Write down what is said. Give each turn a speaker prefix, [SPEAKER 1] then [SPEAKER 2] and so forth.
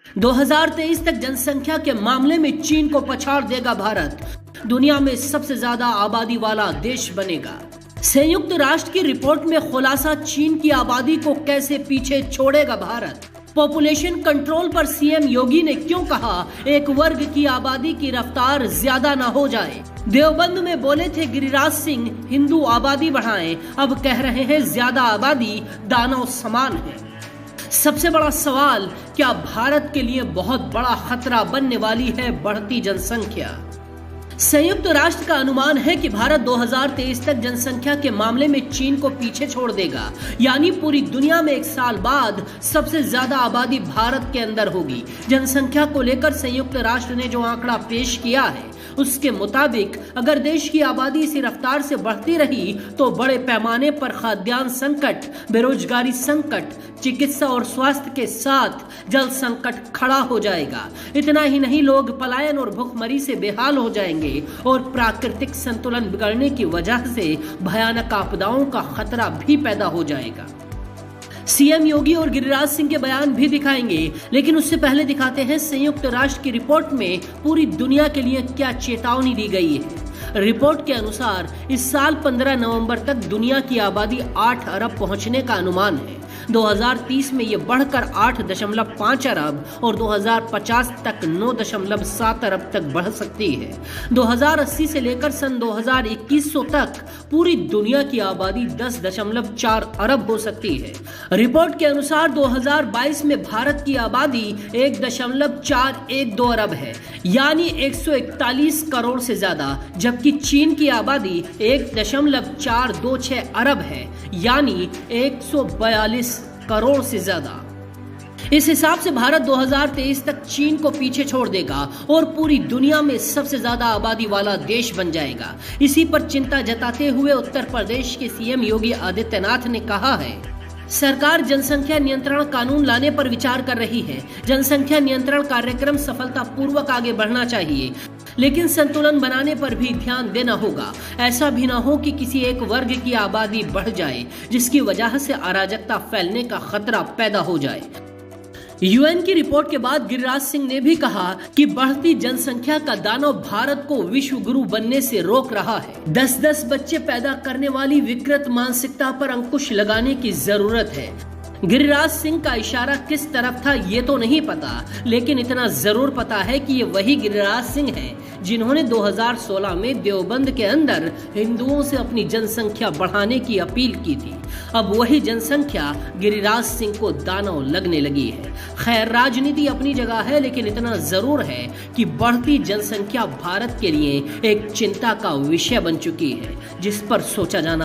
[SPEAKER 1] 2023 तक जनसंख्या के मामले में चीन को पछाड़ देगा भारत। दुनिया में सबसे ज्यादा आबादी वाला देश बनेगा। संयुक्त राष्ट्र की रिपोर्ट में खुलासा, चीन की आबादी को कैसे पीछे छोड़ेगा भारत। पॉपुलेशन कंट्रोल पर सीएम योगी ने क्यों कहा एक वर्ग की आबादी की रफ्तार ज्यादा ना हो जाए। देवबंद में बोले थे गिरिराज सिंह, हिंदू आबादी बढ़ाएं, अब कह रहे हैं ज्यादा आबादी दानव समान है। सबसे बड़ा सवाल, क्या भारत के लिए बहुत बड़ा खतरा बनने वाली है बढ़ती जनसंख्या। संयुक्त राष्ट्र का अनुमान है कि भारत 2023 तक जनसंख्या के मामले में चीन को पीछे छोड़ देगा, यानी पूरी दुनिया में एक साल बाद सबसे ज्यादा आबादी भारत के अंदर होगी। जनसंख्या को लेकर संयुक्त राष्ट्र ने जो आंकड़ा पेश किया है उसके मुताबिक अगर देश की आबादी इसी रफ्तार से बढ़ती रही तो बड़े पैमाने पर खाद्यान्न संकट, बेरोजगारी संकट, चिकित्सा और स्वास्थ्य के साथ जल संकट खड़ा हो जाएगा। इतना ही नहीं, लोग पलायन और भूखमरी से बेहाल हो जाएंगे और प्राकृतिक संतुलन बिगड़ने की वजह से भयानक आपदाओं का खतरा भी पैदा हो जाएगा। सीएम योगी और गिरिराज सिंह के बयान भी दिखाएंगे, लेकिन उससे पहले दिखाते हैं संयुक्त राष्ट्र की रिपोर्ट में पूरी दुनिया के लिए क्या चेतावनी दी गई है। रिपोर्ट के अनुसार इस साल 15 नवंबर तक दुनिया की आबादी 8 अरब पहुंचने का अनुमान है। 2030 में ये बढ़कर 8.5 अरब और 2050 तक 9.7 अरब तक बढ़ सकती है। 2080 से लेकर सन 2100 तक पूरी दुनिया की आबादी 10.4 अरब हो सकती है। रिपोर्ट के अनुसार 2022 में भारत की आबादी 1.412 अरब है, यानी 141 करोड़ से ज्यादा, जबकि चीन की आबादी 1.426 अरब है, यानी 142 करोड़ से ज्यादा। इस हिसाब से भारत 2023 तक चीन को पीछे छोड़ देगा और पूरी दुनिया में सबसे ज्यादा आबादी वाला देश बन जाएगा। इसी पर चिंता जताते हुए उत्तर प्रदेश के सीएम योगी आदित्यनाथ ने कहा है, सरकार जनसंख्या नियंत्रण कानून लाने पर विचार कर रही है। जनसंख्या नियंत्रण कार्यक्रम सफलतापूर्वक आगे बढ़ना चाहिए, लेकिन संतुलन बनाने पर भी ध्यान देना होगा। ऐसा भी ना हो कि किसी एक वर्ग की आबादी बढ़ जाए जिसकी वजह से अराजकता फैलने का खतरा पैदा हो जाए। यूएन की रिपोर्ट के बाद गिरिराज सिंह ने भी कहा कि बढ़ती जनसंख्या का दानव भारत को विश्व गुरु बनने से रोक रहा है। 10-10 बच्चे पैदा करने वाली विकृत मानसिकता पर अंकुश लगाने की जरूरत है। गिरिराज सिंह का इशारा किस तरफ था ये तो नहीं पता, लेकिन इतना जरूर पता है कि ये वही गिरिराज सिंह हैं जिन्होंने 2016 में देवबंद के अंदर हिंदुओं से अपनी जनसंख्या बढ़ाने की अपील की थी। अब वही जनसंख्या गिरिराज सिंह को दानव लगने लगी है। खैर, राजनीति अपनी जगह है, लेकिन इतना जरूर है कि बढ़ती जनसंख्या भारत के लिए एक चिंता का विषय बन चुकी है, जिस पर सोचा जाना